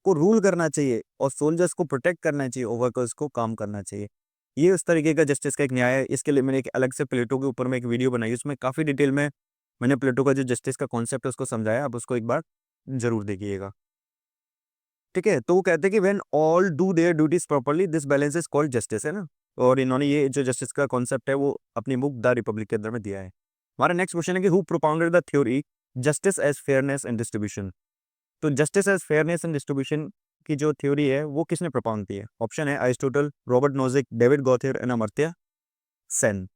को रूल करना चाहिए और सोल्जर्स को प्रोटेक्ट करना चाहिए और वर्कर्स को काम करना चाहिए। ये उस तरीके का जस्टिस का एक न्याय है। इसके लिए मैंने एक अलग से प्लेटो के ऊपर में एक वीडियो बनाई, उसमें काफ़ी डिटेल में मैंने प्लेटो का जो जस्टिस का कॉन्सेप्ट है उसको समझाया। आप उसको एक बार जरूर देखिएगा, ठीक है? तो वो कहते हैं कि when all do their duties properly this balance is called justice, है ना? और इन्होंने ये जो जस्टिस का कॉन्सेप्ट है वो अपनी बुक द रिपब्लिक के अंदर में दिया है। हमारा नेक्स्ट क्वेश्चन है कि who propounded the theory justice as fairness and distribution. तो justice as fairness and distribution की जो थ्योरी है वो किसने प्रपोज की है? ऑप्शन है Aristotle, Robert Nozick, David Gauthier and Amartya Sen.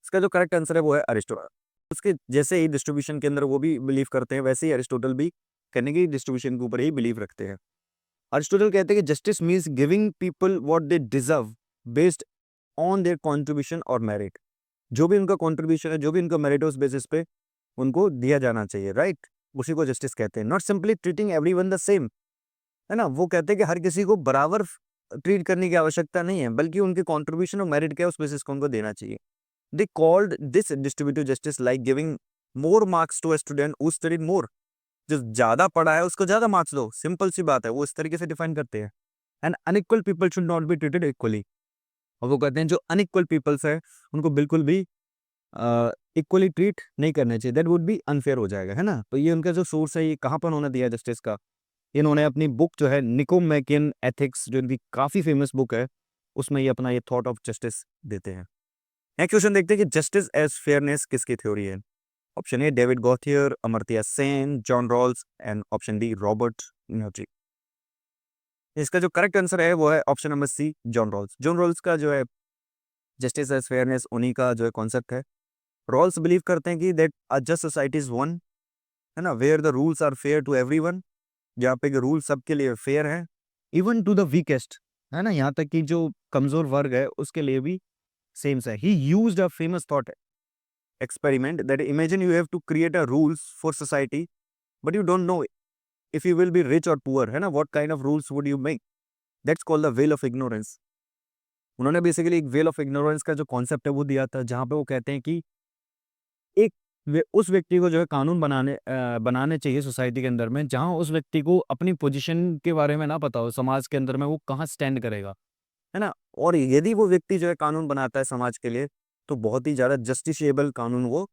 इसका जो करेक्ट आंसर है वो है अरिस्टोटल। उसके जैसे ही डिस्ट्रीब्यूशन के अंदर वो भी बिलीव करते हैं, वैसे ही अरिस्टोटल भी कहने की डिस्ट्रीब्यूशन के ऊपर ही बिलीव रखते हैं। अरिस्टोटल कहते हैं कि justice means giving people what they deserve based on their contribution और मेरिट। जो भी उनका कंट्रीब्यूशन है, जो भी उनका मेरिट है, उस बेसिस पे उनको दिया जाना चाहिए, राइट? उसी को जस्टिस कहते हैं। Not simply treating everyone the same, है ना? वो कहते हैं कि हर किसी को बराबर ट्रीट करने की आवश्यकता नहीं है, बल्कि उनके कंट्रीब्यूशन और मेरिट क्या है उस बेसिस को उनको देना चाहिए। They called this distributive justice like giving more marks to a student who studied more. जो ज्यादा पढ़ा है उसको ज्यादा मार्क्स दो, सिंपल सी बात है, वो इस तरीके से डिफाइन करते हैं। And unequal people should not be treated equally. और वो कहते हैं जो अनइक्वल पीपल्स है उनको बिल्कुल भी इक्वली ट्रीट नहीं करना चाहिए, दैट वुड बी अनफेयर हो जाएगा, है ना? तो ये उनका जो सोर्स है, ये कहाँ पर उन्होंने दिया जस्टिस का, इन्होंने अपनी बुक जो है निकोमैकियन एथिक्स, जो इनकी काफी फेमस बुक है, उसमें ये अपना ये थॉट ऑफ जस्टिस देते हैं। नेक्स्ट क्वेश्चन देखते हैं कि जस्टिस एज फेयरनेस किसकी थ्योरी है? Option A David Gauthier, Amartya Sen, John Rawls and option D Robert Nozick. इसका जो करेक्ट आंसर है वो है option number C, John Rawls. John Rawls का जो है जस्टिस एज फेयरनेस, उन्हीं का जो है कॉन्सेप्ट है। रॉल्स बिलीव करते हैं कि that a just society is one, है ना, where the rules are fair to everyone, जहाँ पे रूल सबके लिए फेयर है, इवन टू द वीकेस्ट, है ना, यहाँ तक कि जो कमजोर वर्ग है उसके लिए भी सेम है। ही used a famous thought experiment that imagine you have to create a rules for society, but you don't know if you will be rich or poor, है ना? What kind of rules would you make? That's called the veil of ignorance. उन्होंने basically एक well of ignorance का जो concept है वो दिया था, जहां पे वो कहते हैं कि एक उस व्यक्ति को जो है कानून बनाने चाहिए सोसाइटी के अंदर में, जहां उस व्यक्ति को अपनी पोजीशन के बारे में ना पता हो, समाज के अंदर में वो कहाँ स्टैंड करेगा, है ना? और यदि वो व्यक्ति जो है कानून बनाता है समाज के लिए, तो बहुत ही ज्यादा जस्टिसेबल कानून वो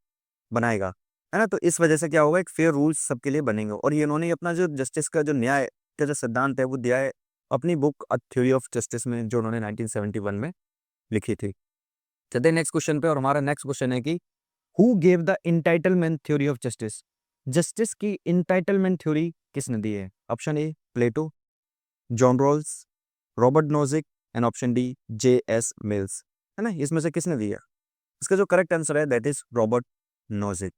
बनाएगा, है ना? तो इस वजह से क्या होगा, एक फेयर रूल्स सबके लिए बनेंगे। और ये इन्होंने अपना जो जस्टिस का जो न्याय का जो सिद्धांत है वो दिया है अपनी book a theory of justice में, जो उन्होंने 1971 में लिखी थी। चलते नेक्स्ट क्वेश्चन पे, और हमारा नेक्स्ट क्वेश्चन है कि who gave the entitlement theory of justice? Justice की इंटाइटलमेंट थ्योरी किसने दी है? Option A Plato, John Rawls, Robert Nozick and option D J S. Mills, है ना? इसमें से किसने दिया? इसका जो करेक्ट आंसर है that is Robert Nozick.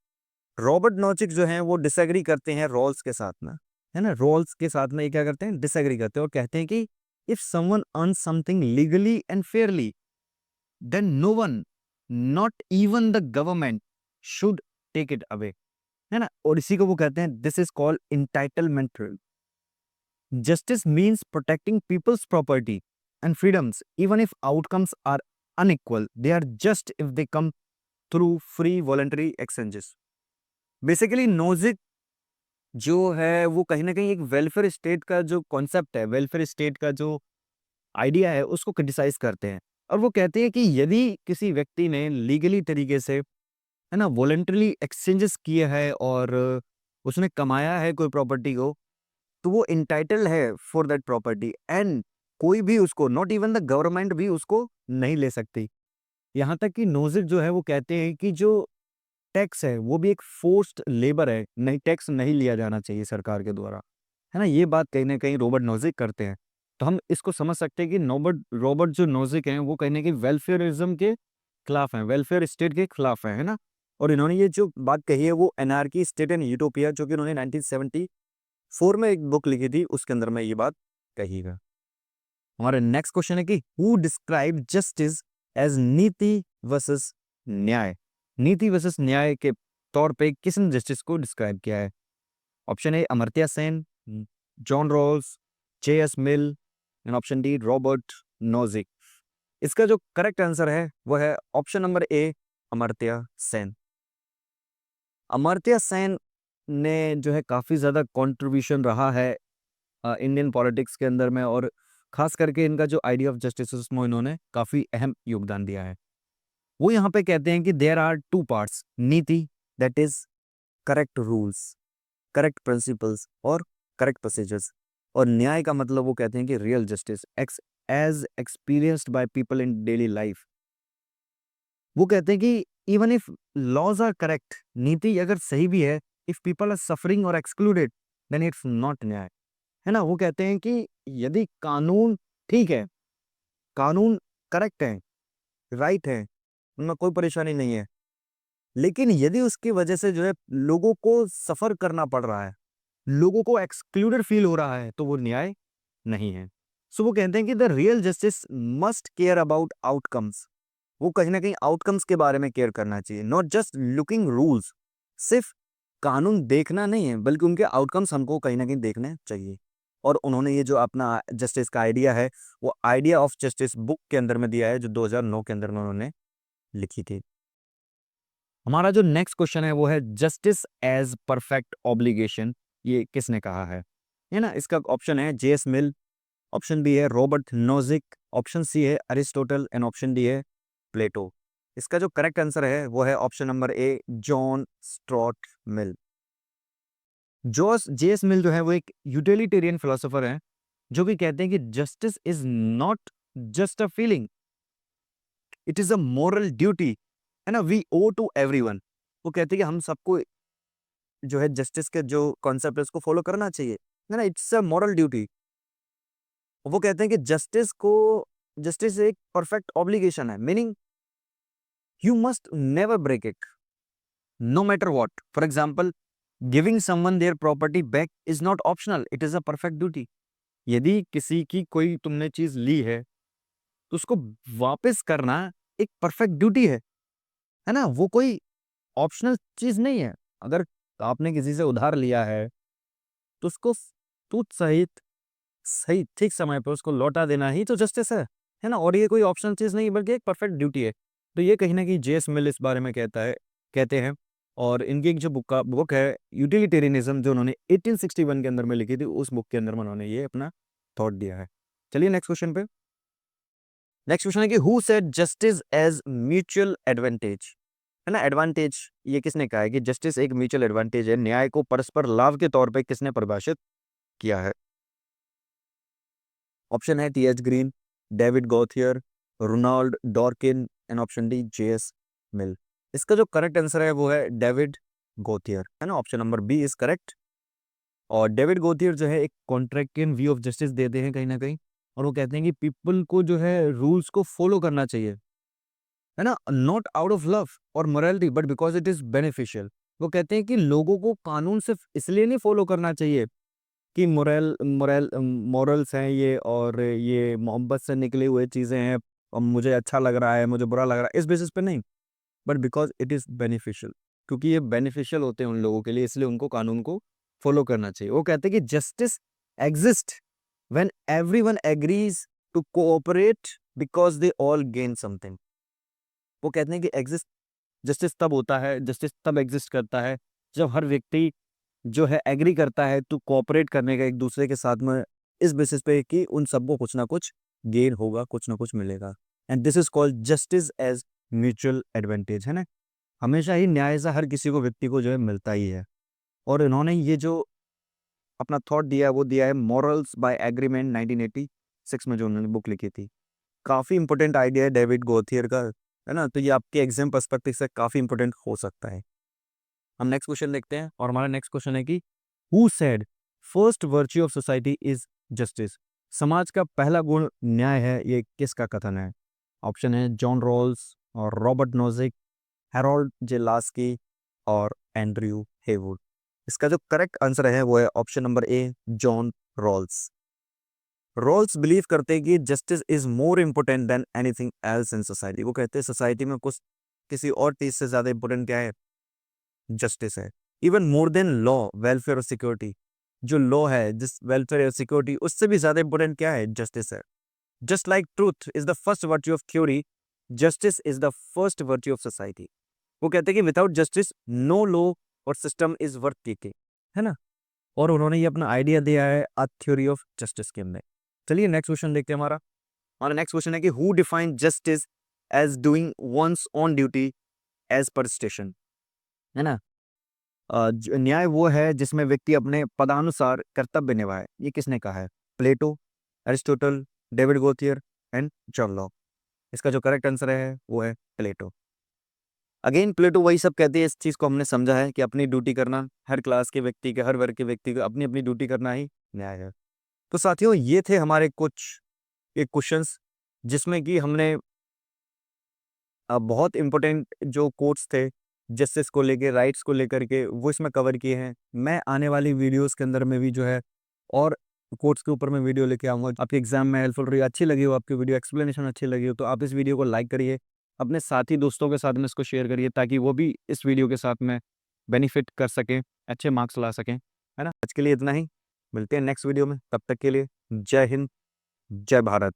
Robert Nozick जो है वो डिसएग्री करते हैं रॉल्स के साथ में, है ना? रॉल्स के साथ में ये क्या करते हैं, डिसएग्री करते हैं, और कहते हैं कि if someone earn something legally and fairly, then no one, not even the government, should take it away, है ना? और इसी को वो कहते हैं this is called entitlement theory. Justice means protecting people's property and freedoms even if outcomes are unequal, they are just if they come through free voluntary exchanges. Basically Nozick जो है वो कहीं ना कहीं एक वेलफेयर स्टेट का जो concept है, वेलफेयर स्टेट का जो आइडिया है, उसको क्रिटिसाइज करते हैं। और वो कहते हैं कि यदि किसी व्यक्ति ने लीगली तरीके से, है ना, वॉलंटरली एक्सचेंजेस किए हैं और उसने कमाया है कोई प्रॉपर्टी को, तो वो इंटाइटल है फॉर दैट प्रॉपर्टी, एंड कोई भी उसको, नॉट इवन द गवर्नमेंट भी उसको नहीं ले सकती। यहाँ तक कि नोजिक जो है वो कहते हैं कि जो टैक्स है वो भी एक फोर्स्ड लेबर है, नहीं, टैक्स नहीं लिया जाना चाहिए सरकार के द्वारा, है ना? ये बात कहीं ना कहीं रॉबर्ट नोजिक करते हैं। तो हम इसको समझ सकते हैं कि नॉबर्ट रॉबर्ट जो नोजिक हैं वो कहीं ना कहीं वेलफेयरिज्म के खिलाफ हैं, वेलफेयर स्टेट के खिलाफ हैं, है ना? और इन्होंने ये जो बात कही है वो एनार्की स्टेट एंड यूटोपिया, जो कि उन्होंने 1974 में एक बुक लिखी थी, उसके अंदर में ये बात कही है। हमारा नेक्स्ट क्वेश्चन है कि हु डिस्क्राइब जस्टिस एज नीति वर्सेस न्याय? नीति वर्सेस न्याय के तौर पे किसने जस्टिस को डिस्क्राइब किया है? Option A Amartya Sen, John Rawls, J S. Mill and option D Robert Nozick. इसका जो करेक्ट आंसर है वो है option number A, Amartya Sen. Amartya Sen ने जो है काफी ज्यादा कंट्रीब्यूशन रहा है इंडियन पॉलिटिक्स के अंदर में, और खास करके इनका जो आइडिया ऑफ जस्टिस उसमें इन्होंने काफी अहम योगदान दिया है। वो यहाँ पे कहते हैं कि there are two parts, niti that is correct rules, correct principles और करेक्ट प्रोसीजर्स, और न्याय का मतलब वो कहते हैं कि real justice ex as experienced by people in daily life. वो कहते हैं कि even if laws are correct, नीति अगर सही भी है, इफ पीपल आर सफरिंग और excluded, then it's not nyaya, है ना? वो कहते हैं कि यदि कानून ठीक है, कानून करेक्ट है, राइट है, उनमें कोई परेशानी नहीं है, लेकिन यदि उसकी वजह से जो है लोगों को सफ़र करना पड़ रहा है, लोगों को एक्सक्लूडेड फ़ील हो रहा है, तो वो न्याय नहीं है। सो वो कहते हैं कि the real justice must care about outcomes. वो कहीं न कहीं आउटकम्स के बारे में केयर करना चाहिए, नॉट जस्ट लुकिंग रूल्स। सिर्फ़ कानून देखना नहीं है, बल्कि उनके आउटकम्स हमको कहीं न कहीं देखने चाहिए। और उन्होंने ये जो अपना जस्टिस का आइडिया है, वो आइडिया ऑफ जस्टिस बुक के अंदर में दिया है, जो 2009 के अंदर में उन्होंने लिखी थी। हमारा जो नेक्स्ट क्वेश्चन है वो है जस्टिस एज परफेक्ट ऑब्लिगेशन, ये किसने कहा है ना? इसका ऑप्शन है जेएस मिल, ऑप्शन बी है रॉबर्ट नोजिक, ऑप्शन सी है अरिस्टोटल एंड ऑप्शन डी है प्लेटो। इसका जो करेक्ट आंसर है वो है option number A John Stuart Mill. जोस जेएस मिल जो है वो एक यूटिलिटेरियन फिलोसोफर है, जो कि कहते हैं कि justice is not just a feeling, it is a moral duty, है ना? We owe to everyone. वो कहते हैं कि हम सबको जो है जस्टिस के जो कॉन्सेप्ट है उसको फॉलो करना चाहिए, है ना? It's a moral duty. वो कहते हैं कि जस्टिस एक परफेक्ट ऑब्लिगेशन है, meaning you must never break it, no matter what. For example, giving someone their property back is not optional, it is a perfect duty. यदि किसी की कोई तुमने चीज ली है, तो उसको वापस करना एक परफेक्ट ड्यूटी है ना? वो कोई ऑप्शनल चीज नहीं है। अगर आपने किसी से उधार लिया है, तो उसको तुझ सहित सही ठीक समय पे उसको लौटा देना ही तो जस्टिस है ना? और ये कोई ऑप्शनल चीज़ नहीं बल्कि एक परफेक्ट ड्यूटी है। तो ये कहीं न कहीं जेएस मिल इस बारे में कहते हैं। और इनकी एक जो बुक है यूटिलिटेरियनिज़्म, जो उन्होंने 1861 के अंदर में लिखी थी, उस बुक के अंदर में उन्होंने ये अपना थॉट दिया है। चलिए नेक्स्ट क्वेश्चन पे। नेक्स्ट क्वेश्चन है कि who said justice as mutual advantage? है ना? एडवांटेज ये किसने कहा है कि जस्टिस एक म्यूचुअल एडवांटेज है, न्याय को परस्पर लाभ के तौर पे किसने परिभाषित किया है? ऑप्शन है T H. Green, David Gauthier, Ronald Dworkin and option D J S. Mill. इसका जो करेक्ट आंसर है वो है डेविड गॉथियर, है ना? Option number B is correct. और डेविड गॉथियर जो है एक कॉन्ट्रैक्टियन व्यू ऑफ जस्टिस देते हैं कहीं ना कहीं, और वो कहते हैं कि पीपल को जो है रूल्स को फॉलो करना चाहिए, है ना? नॉट आउट ऑफ लव और morality but because it is beneficial. वो कहते हैं कि लोगों को कानून सिर्फ इसलिए नहीं फॉलो करना चाहिए कि मॉरल्स हैं ये, और ये मोहब्बत से निकली हुई चीज़ें हैं, और मुझे अच्छा लग रहा है, मुझे बुरा लग रहा है, इस बेसिस पे नहीं, but because it is beneficial, क्योंकि ये बेनिफिशियल होते हैं उन लोगों के लिए, इसलिए उनको कानून को फॉलो करना चाहिए। वो कहते हैं कि justice exist when everyone agrees to cooperate because they all gain something. वो कहते हैं कि एग्जिस्ट जस्टिस तब होता है, जस्टिस तब एग्जिस्ट करता है जब हर व्यक्ति जो है एग्री करता है टू कोऑपरेट करने का एक दूसरे के साथ में, इस बेसिस पे कि उन सबको कुछ ना कुछ गेन होगा, कुछ ना कुछ मिलेगा। And this is called justice as mutual advantage, है ना? हमेशा ही न्याय से हर किसी को, व्यक्ति को जो है मिलता ही है। और इन्होंने ये जो अपना थॉट दिया है वो दिया है मॉरल्स बाय एग्रीमेंट 1986 में, जो उन्होंने बुक लिखी थी। काफी इंपॉर्टेंट आइडिया है डेविड गोथियर का, है ना? तो ये आपके एग्जाम पर्सपेक्टिव से काफी इंपॉर्टेंट हो सकता है। हम नेक्स्ट क्वेश्चन देखते हैं, और हमारा नेक्स्ट क्वेश्चन है कि who said first virtue of society is justice? समाज का पहला गुण न्याय है, ये किसका कथन है? ऑप्शन है जॉन रॉल्स और Robert Nozick, Harold J Laski और एंड्रयू हेवुड। इसका जो करेक्ट आंसर है वो है option number A John Rawls. Rawls believe करते हैं कि justice is more important than anything else in society. वो कहते हैं सोसाइटी में कुछ किसी और चीज से ज्यादा इंपॉर्टेंट क्या है? जस्टिस है। Even more than law, welfare और सिक्योरिटी। जो लॉ है, जिस वेलफेयर और सिक्योरिटी, उससे भी ज्यादा इंपॉर्टेंट क्या है? जस्टिस है। Just like truth is the first virtue of theory, justice is the first virtue of society. वो कहते हैं कि विदाउट जस्टिस नो लॉ और सिस्टम इज वर्थ कीपिंग, है ना? और उन्होंने ये अपना आइडिया दिया है अ थ्योरी ऑफ जस्टिस के अंदर। चलिए नेक्स्ट क्वेश्चन देखते हैं। हमारा नेक्स्ट क्वेश्चन है कि who define justice as doing one's own duty as per station, है ना? न्याय वो है जिसमें व्यक्ति अपने पदानुसार कर्तव्य निभाए, ये किसने कहा है? Plato, Aristotle, David Gauthier and John Locke. इसका जो करेक्ट आंसर है वो है प्लेटो। अगेन प्लेटो वही सब कहते हैं, इस चीज को हमने समझा है कि अपनी ड्यूटी करना, हर क्लास के व्यक्ति के, हर वर्ग के व्यक्ति को अपनी अपनी ड्यूटी करना ही न्याय है। तो साथियों ये थे हमारे कुछ एक क्वेश्चंस जिसमें कि हमने बहुत इंपॉर्टेंट जो कोट्स थे जस्टिस को लेके, राइट्स को लेकर के, वो इसमें कवर किए हैं। मैं आने वाली वीडियोस के अंदर में भी जो है और कोट्स के ऊपर मैं वीडियो लेके आऊँगा। आपके एग्जाम में हेल्पफुल रही, अच्छी लगी हो आपकी वीडियो, एक्सप्लेनेशन अच्छी लगी हो, तो आप इस वीडियो को लाइक करिए, अपने साथी दोस्तों के साथ में इसको शेयर करिए ताकि वो भी इस वीडियो के साथ में बेनिफिट कर सकें, अच्छे मार्क्स ला सकें, है ना? आज के लिए इतना ही, मिलते हैं नेक्स्ट वीडियो में, तब तक के लिए जय हिंद, जय भारत।